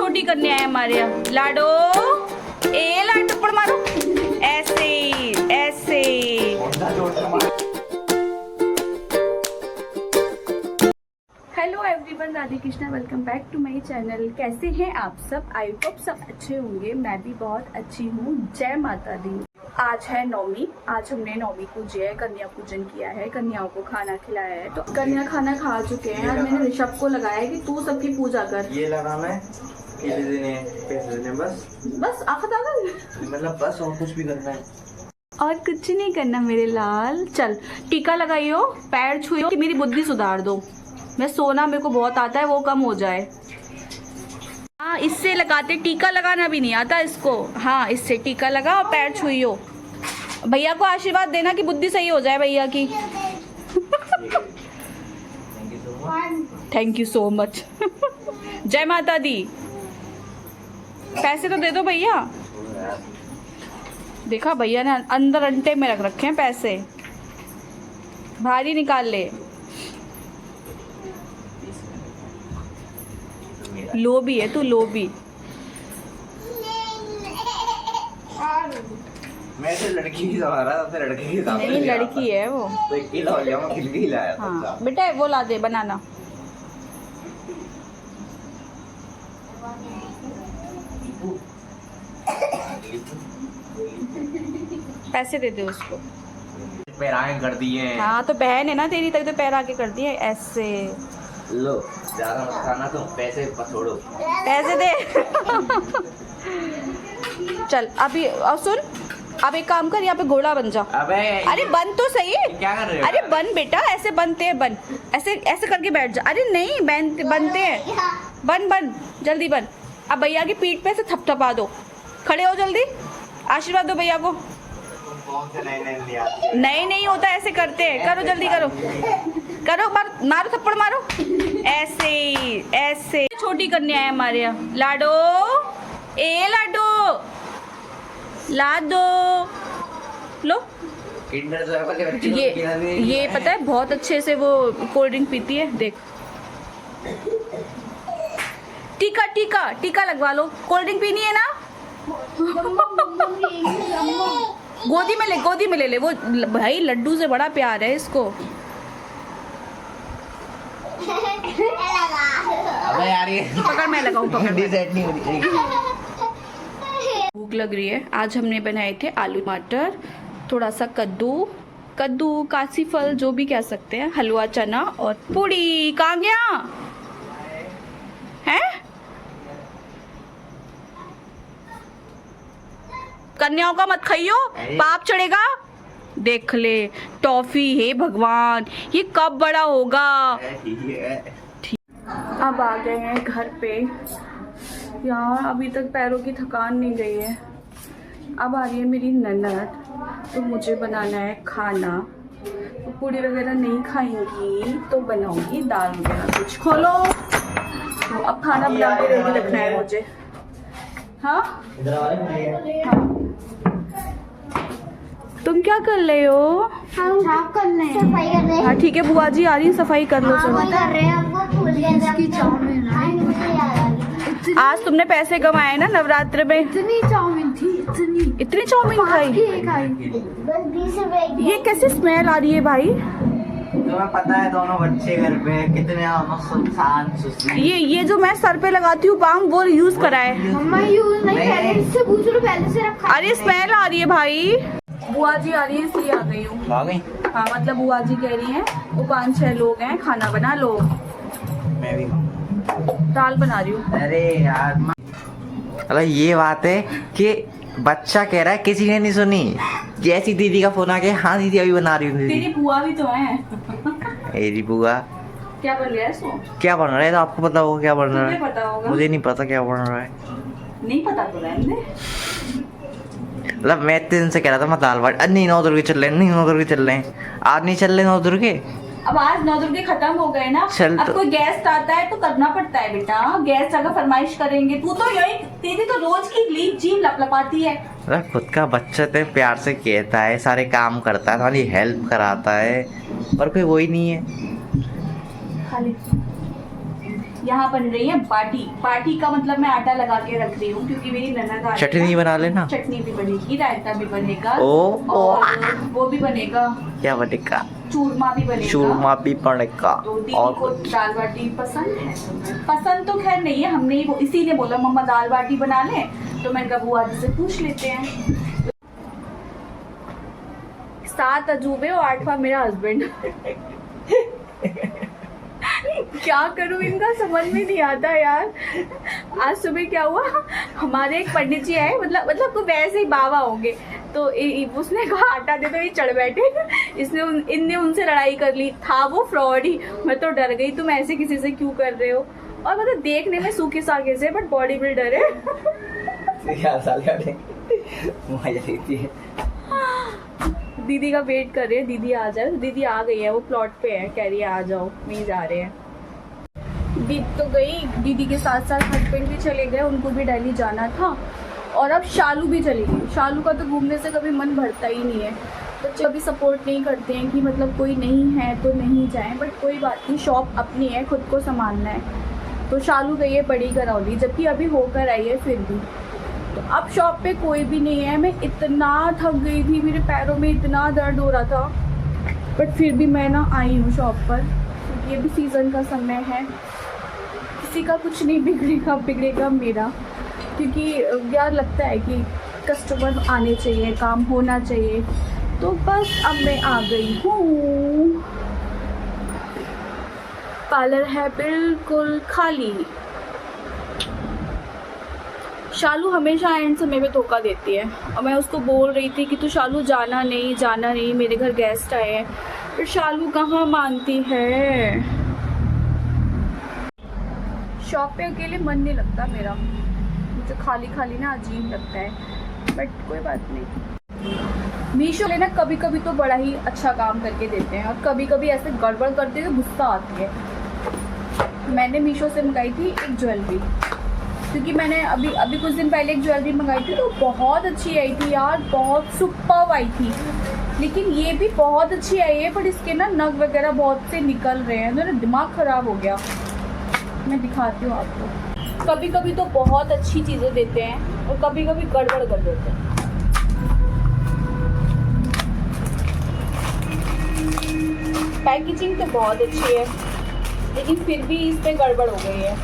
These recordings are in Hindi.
छोटी कन्या है हमारे यहाँ। लाडो ए लाडो पर मारो, ऐसे ऐसे। Hello everyone, Radhe Krishna, welcome back to my channel. कैसे हैं आप सब? आई होप सब अच्छे होंगे। मैं भी बहुत अच्छी हूँ। जय माता दी। आज है नौमी। आज हमने नौमी पूजी है, कन्या पूजन किया है, कन्याओं को खाना खिलाया है। तो कन्या खाना खा चुके हैं और मैंने ऋषभ को लगाया है कि तू सबकी पूजा कर। ये लगाना है, पैसे देने बस आखिर मतलब बस, और कुछ भी करना है और कुछ नहीं करना मेरे लाल। चल टीका लगाइयो, पैर छुइयो कि मेरी बुद्धि सुधार दो। मैं सोना मेरे को बहुत आता है, वो कम हो जाए। हाँ, इससे लगाते, टीका लगाना भी नहीं आता इसको। हाँ, इससे टीका लगा और पैर छुइयो। भैया को आशीर्वाद देना कि बुद्धि सही हो जाए भैया की। Thank you so much. जय माता दी। पैसे तो दे दो भैया। देखा, भैया ने अंदर अंटे में रख रखे हैं पैसे, भारी निकाल ले। लोभी है तू, लोभी। मैं तो लड़की ही सवार रहा था, लड़के की नहीं, लड़की है वो। तो एक किलो हो जाऊंगा, खिल के ही लाया था। हाँ बेटा, वो ला दे बनाना। पैसे दे दे उसको। पैर आगे कर दिए हैं। हाँ तो बहन है ना तेरी, तक तो पैर आके कर दिए ऐसे। लो, ज्यादा मत खाना, तुम पैसे छोड़ो। पैसे दे। चल अभी, और सुन, अब एक काम कर, यहाँ पे घोड़ा बन जा। अबे अरे बन तो सही। क्या कर रहे हो? अरे बन बेटा, ऐसे बनते हैं, बन ऐसे ऐसे करके बैठ जा। अरे नहीं, बनते हैं। बन बन, जल्दी बन। अब भैया की पीठ पे से थपथपा दो। खड़े हो जल्दी, आशीर्वाद दो भैया को। नहीं होता, ऐसे करते हैं। करो जल्दी करो, करो, मारो थप्पड़ मारो, ऐसे ऐसे। छोटी कन्या है हमारे यहाँ। लाडो ए लाडो, ला दो, लो। ये पता है, बहुत अच्छे से वो कोल्ड ड्रिंक पीती है। देख, टीका टीका टीका लगवा लो। कोल्ड ड्रिंक पीनी है ना? गोदी में ले ले। वो भाई लड्डू से बड़ा प्यार है इसको। अबे यार, ये पकड़, मैं लगाऊं, पकड़। सेट नहीं हो रही। भूख लग रही है। आज हमने बनाए थे आलू मटर, थोड़ा सा कद्दू कासी फल, जो भी कह सकते हैं, हलवा चना और पूड़ी। कहाँ गया है? कन्याओं का मत खाइयो, पाप चढ़ेगा। देख ले, टॉफी है भगवान, ये कब बड़ा होगा। अब आ गए हैं घर पे। यार अभी तक पैरों की थकान नहीं गई है। अब आ रही है मेरी ननद, तो मुझे बनाना है खाना। तो पूड़ी वगैरह नहीं खाएंगी तो बनाऊंगी दाल वगैरह कुछ। खोलो, तो अब खाना बना के रेडी रखना है मुझे। हाँ हाँ, तुम क्या कर रहे हो? हम साफ कर रहे हैं, सफाई कर रहे हैं। हाँ ठीक है, बुआ जी आ रही है, सफाई कर लो। चलो, कर रहे हैं, हमको भूल गए थे। इसकी चाउमीन आज तुमने पैसे कमाए ना नवरात्र में। इतनी चाउमीन थी, इतनी चाउमीन खाई? बस 20 रुपए की। ये कैसे स्मेल आ रही है भाई? तुम्हें पता है दोनों बच्चे घर पे कितने सुनसान सुस्ती। ये जो मैं सर पे लगाती हूँ बाम, वो यूज करा है। मम्मा यूज नहीं कर रही, इससे पूछ लो, पहले से रखा। अरे स्मेल आ रही है भाई। बुआ जी आ रही है इसलिए आ गई हूँ। आ गई? हाँ मतलब बुआ जी कह रही हैं वो 5-6 लोग हैं, खाना बना लो। मैं भी दाल बना रही हूँ। अरे यार, मतलब ये बात है कि बच्चा कह रहा है, किसी ने नहीं सुनी। जैसी दीदी का फोन आ गया, हाँ दीदी अभी बना रही हूँ। तेरी बुआ भी तो है। मेरी बुआ क्या बन रहा है इसको? क्या बन रहा है? तो आपको पता होगा क्या बन रहा तुम्हें पता होगा। है। मुझे नहीं पता क्या बन रहा है। नहीं पता तो रहने दे। मतलब मैं इतने दिन से कह रहा था मैं दाल बाटी, नहीं 9 दुर्गे चल रहे हैं, नहीं 9 दुर्गे चल रहे हैं। आज नहीं चल रहे 9 दुर्गे। अब आज 9 दुर्गे खत्म हो गए ना। चल अब तो। कोई गेस्ट आता है तो करना पड़ता है बेटा। गेस्ट अगर फरमाइश करेंगे, तू तो यही, तेरी तो रोज की लीप जीभ लपलपाती है। मतलब खुद का बच्चा तो प्यार से कहता है, सारे काम करता है, तुम्हारी हेल्प कराता है, पर कोई वही नहीं है। खाली यहाँ बन रही है बाटी। बाटी का मतलब मैं आटा लगा के रख रही हूँ क्योंकि मेरी ननद आ रही है। चटनी बना लेना। चटनी भी बनेगी, रायता भी बनेगा, ओ और वो भी बनेगा, क्या बनेगा? चूरमा भी बनेगा। चूरमा भी बनेगा। तो दीदी और को दाल बाटी पसंद है। पसंद तो खैर नहीं है, हमने ही इसीलिए बोला मम्मा दाल बाटी बना लें, तो मैंने कहा बुआ जी से पूछ लेते हैं। 7 अजूबे और 8वां मेरा हस्बैंड। क्या करूं, इनका समझ में नहीं आता यार। आज सुबह क्या हुआ, हमारे एक पंडित जी आए, मतलब कोई वैसे ही बाबा होंगे, तो उसने कहा आटा दे दो, ये चढ़ बैठे। इनने उनसे लड़ाई कर ली। था वो फ्रॉड ही। मैं तो डर गई, तुम ऐसे किसी से क्यों कर रहे हो। और मतलब देखने में सूखे सागे से, बट बॉडी बिल्डर है। दीदी का वेट कर रहे हैं, दीदी आ जाए। दीदी आ गई है, वो प्लॉट पे है, कह रही है आ जाओ, नहीं जा रहे हैं। दीदी तो गई, दीदी के साथ साथ हस्बैंड भी चले गए, उनको भी दिल्ली जाना था। और अब शालू भी चली गई। शालू का तो घूमने से कभी मन भरता ही नहीं है। बच्चे अभी सपोर्ट नहीं करते हैं कि मतलब कोई नहीं है तो नहीं जाएं, बट कोई बात नहीं, शॉप अपनी है, खुद को संभालना है। तो शालू गई है बड़ी करौली, जबकि अभी होकर आई है फिर भी। तो अब शॉप पे कोई भी नहीं है। मैं इतना थक गई थी, मेरे पैरों में इतना दर्द हो रहा था, बट फिर भी मैं ना आई हूँ शॉप पर, क्योंकि ये भी सीज़न का समय है। किसी का कुछ नहीं बिगड़ेगा मेरा, क्योंकि यार लगता है कि कस्टमर आने चाहिए, काम होना चाहिए। तो बस अब मैं आ गई हूँ। पार्लर है बिल्कुल खाली। शालू हमेशा एंड समय में धोखा देती है, और मैं उसको बोल रही थी कि तू शालू जाना नहीं, मेरे घर गेस्ट आए हैं, पर शालू कहाँ मानती है। शॉप पे अकेले मन नहीं लगता मेरा, मुझे खाली ना अजीब लगता है, बट कोई बात नहीं। मीशो ले ना कभी कभी तो बड़ा ही अच्छा काम करके देते हैं, और कभी कभी ऐसे गड़बड़ करते हैं तो गुस्सा आती है। मैंने मीशो से मंगाई थी एक ज्वेलरी, क्योंकि मैंने अभी कुछ दिन पहले एक ज्वेलरी मंगाई थी, तो बहुत अच्छी आई थी यार, बहुत सुपर्ब आई थी। लेकिन ये भी बहुत अच्छी आई है, पर इसके ना नग वगैरह बहुत से निकल रहे हैं, मेरा दिमाग ख़राब हो गया। मैं दिखाती हूँ आपको। कभी कभी तो बहुत अच्छी चीज़ें देते हैं, और कभी कभी गड़बड़ कर देते हैं। पैकेजिंग तो बहुत अच्छी है, लेकिन फिर भी इसमें गड़बड़ हो गई है।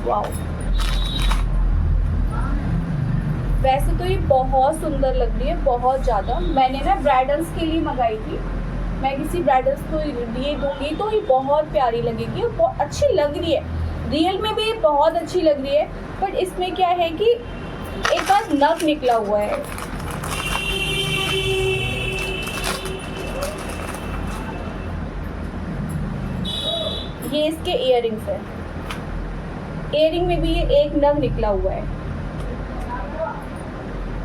वाओ, वैसे तो ये बहुत सुंदर लग रही है, बहुत ज़्यादा। मैंने ना ब्राइडल्स के लिए मंगाई थी, मैं किसी ब्राइडल्स को ये दूंगी तो ये बहुत प्यारी लगेगी और बहुत अच्छी लग रही है। रियल में भी बहुत अच्छी लग रही है, बट इसमें क्या है कि एक बार नग निकला हुआ है। ये इसके इयररिंग्स है, इयररिंग में भी ये एक नग निकला हुआ है।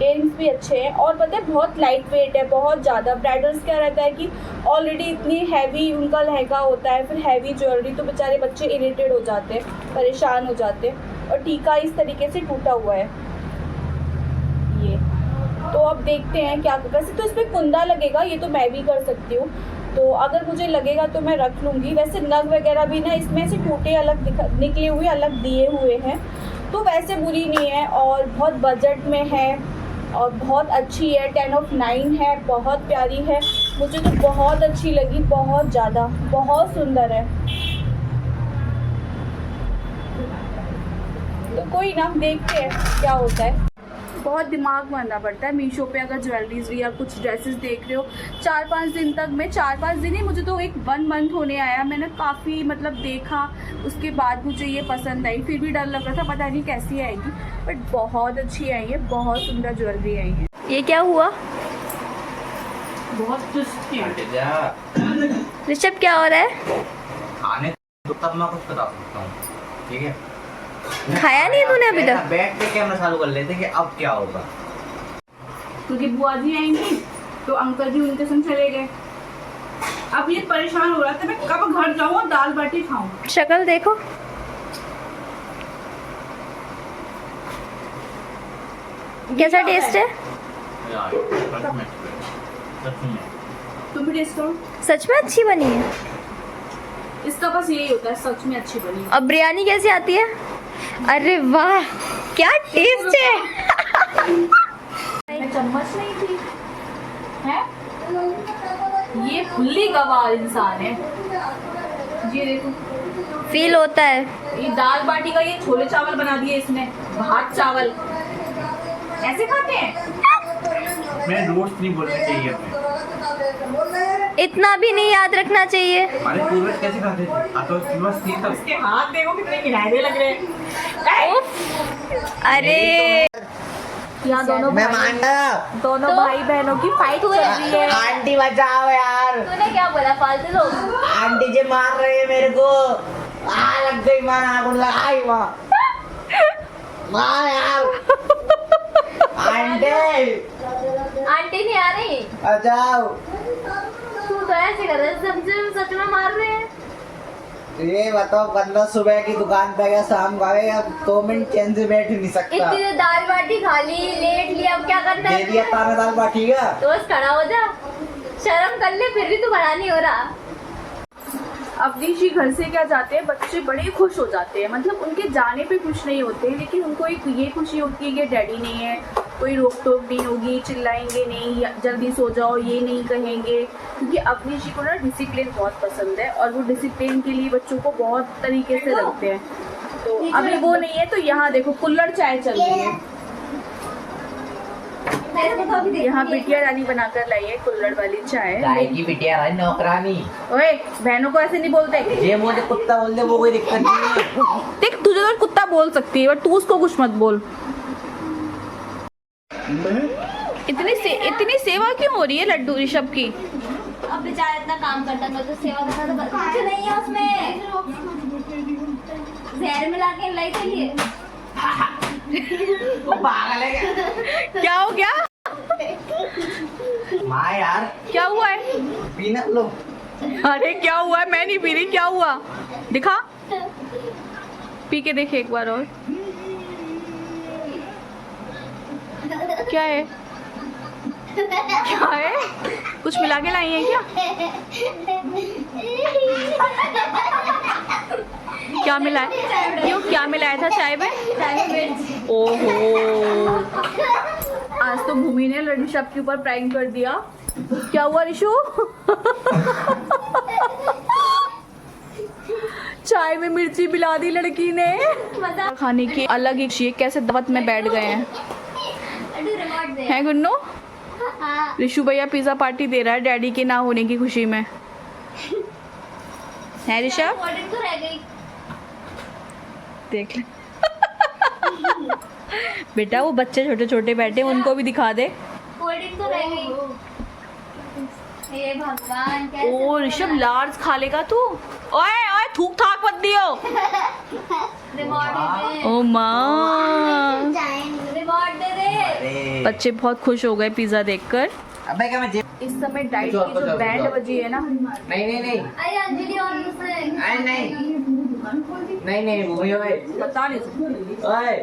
इयररिंग्स भी अच्छे हैं, और पता है बहुत लाइट वेट है, बहुत ज़्यादा। ब्राइडल्स क्या रहता है कि ऑलरेडी इतनी हैवी उनका लहंगा होता है, फिर हैवी ज्वेलरी, तो बेचारे बच्चे इरिटेट हो जाते हैं, परेशान हो जाते हैं। और टीका इस तरीके से टूटा हुआ है ये। तो अब देखते हैं क्या। वैसे तो इसमें कुंदा लगेगा, ये तो मैं भी कर सकती हूँ, तो अगर मुझे लगेगा तो मैं रख लूँगी। वैसे नग वगैरह भी ना इसमें से टूटे अलग निकले हुए अलग दिए हुए हैं, तो वैसे बुरी नहीं है, और बहुत बजट में है, और बहुत अच्छी है। 10/9 है, बहुत प्यारी है, मुझे तो बहुत अच्छी लगी, बहुत ज़्यादा, बहुत सुंदर है। तो कोई ना, देखते हैं क्या होता है। बहुत दिमाग मारना पड़ता है मीशो पे, अगर ज्वेलरीज या कुछ ड्रेसेस देख रहे हो। 4-5 दिन तक मैं 4-5 दिन ही, मुझे तो एक 1 मंथ होने आया, मैंने काफ़ी मतलब देखा, उसके बाद मुझे ये पसंद आई। फिर भी डर लग रहा था पता नहीं कैसी आएगी, बट बहुत अच्छी आई है, बहुत सुंदर ज्वेलरी आई है। ये क्या हुआ? बहुत ऋषभ, क्या हो रहा है? खाने तो तब मैं कुछ बता सकता हूँ, ठीक है? खाया नहीं तूने अभी तक? बैठ के कैमरा चालू कर लेते कि अब क्या होगा, क्योंकि बुआ जी आएंगी तो अंकल जी उनके संग चले गए। अब ये परेशान हो रहा था मैं कब घर जाऊँ और दाल बाटी खाऊं। शक्ल देखो, कैसा टेस्ट है? यार सच में तुम भी टेस्ट करो। सच में अच्छी बनी है। इसका बस यही होता है, सच में अच्छी बनी। अब बिरयानी कैसी आती है? अरे वाह क्या टेस्ट है। चम्मच नहीं थी है, ये खुली गवार इंसान है। ये देखो फील होता है। ये दाल बाटी का ये छोले चावल बना दिए इसने, भात चावल ऐसे खाते हैं। मैं रोस्ट नहीं बोलना चाहिए हमें। इतना भी नहीं याद रखना चाहिए। हमारे पूर्वज कैसे खाते थे? तो बस थी तब। इसके हाथ देखो कितने गिनहरे लग रहे हैं। उफ, अरे यहाँ दोनों मैं भाई- मांडा दोनों भाई बहनों की फाइट चल रही है। आंटी बचाओ यार, तूने क्या बोला फालतू लोग? आंटी जी मार रहे हैं मेरे को। लग गई मां, आग लगाई मां यार। आंटी आंटी नहीं आ रही। बचाओ। तू तो ऐसे कर रहा है, सच में मार रहे हैं। ये बताओ, बंदा सुबह की दुकान पे गया, शाम को आए, अब 2 मिनट चैन से बैठ ही नहीं सकता। इतनी देर दाल बाटी खा ली, लेट लिया, अब क्या करना दे है? दिया ताना दाल बाटी का। तो बस खड़ा हो जा, शर्म कर ले, फिर भी तू खड़ा नहीं हो रहा। अवनीश जी घर से क्या जाते हैं, बच्चे बड़े खुश हो जाते हैं, मतलब उनके जाने पे खुश नहीं होते, लेकिन उनको एक ये खुशी होती है कि डैडी नहीं है, कोई रोक टोक नहीं होगी, चिल्लाएंगे नहीं, या जल्दी सो जाओ ये नहीं कहेंगे, क्योंकि अवनीश जी को ना डिसिप्लिन बहुत पसंद है और वो डिसिप्लिन के लिए बच्चों को बहुत तरीके से रखते हैं। तो अभी वो नहीं है, तो यहाँ देखो कुल्हड़ चाय चल रही है। यहाँ बिटिया रानी बनाकर लाई है कुल्हड़ वाली चाय। गाय की बिटिया रानी नौकरानी। ओए बहनों को ऐसे नहीं बोलते। ये मुझे कुत्ता बोल दे वो कोई दिक्कत नहीं है। देख तुझे तो कुत्ता बोल सकती है, बट तू उसको कुछ मत बोल। इतनी सेवा क्यों हो रही है लड्डू ऋषभ की? अब बेचारा इतना काम करता है, तो सेवा करना तो कुछ नहीं है उसमें। जहर मिला के लाई के लिए। वो पागल है क्या? क्या हो गया? माँ यार क्या हुआ है? पीना लो। अरे क्या हुआ है? मैं नहीं पी रही, क्या हुआ? दिखा, पी के देखे एक बार और। क्या है? क्या है? कुछ मिला के लाई है क्या? क्या मिला है? क्यों, क्या मिलाया था चाय में? ओहो, आज तो भूमि ने ऋषभ के ऊपर प्रैंक कर दिया। क्या हुआ ऋषु? चाय में मिर्ची मिला दी लड़की ने। खाने की अलग ही चीज, कैसे दावत में बैठ गए हैं। है गुन्नू? ऋषु भैया पिज्जा पार्टी दे रहा है डैडी के ना होने की खुशी में। है ऋषभ? तो रह गई। देख ले। बेटा वो बच्चे छोटे छोटे बैठे, उनको भी दिखा दे। कोल्ड तो रह गई। हे भगवान, कैसे? ओ ऋषभ लार्ज खा लेगा तू। ओए ओए थूक थाक मत दियो। रिवॉर्ड दे दे। ओ माँ, रिवॉर्ड दे दे। बच्चे बहुत खुश हो गए पिज्जा देखकर। अबे क्या मैं जेब इस समय डाइट की जो बैंड बजी है ना, नहीं अरे अंजलि और दूसरे। नहीं भूमि ओए बता नहीं सकती। ओए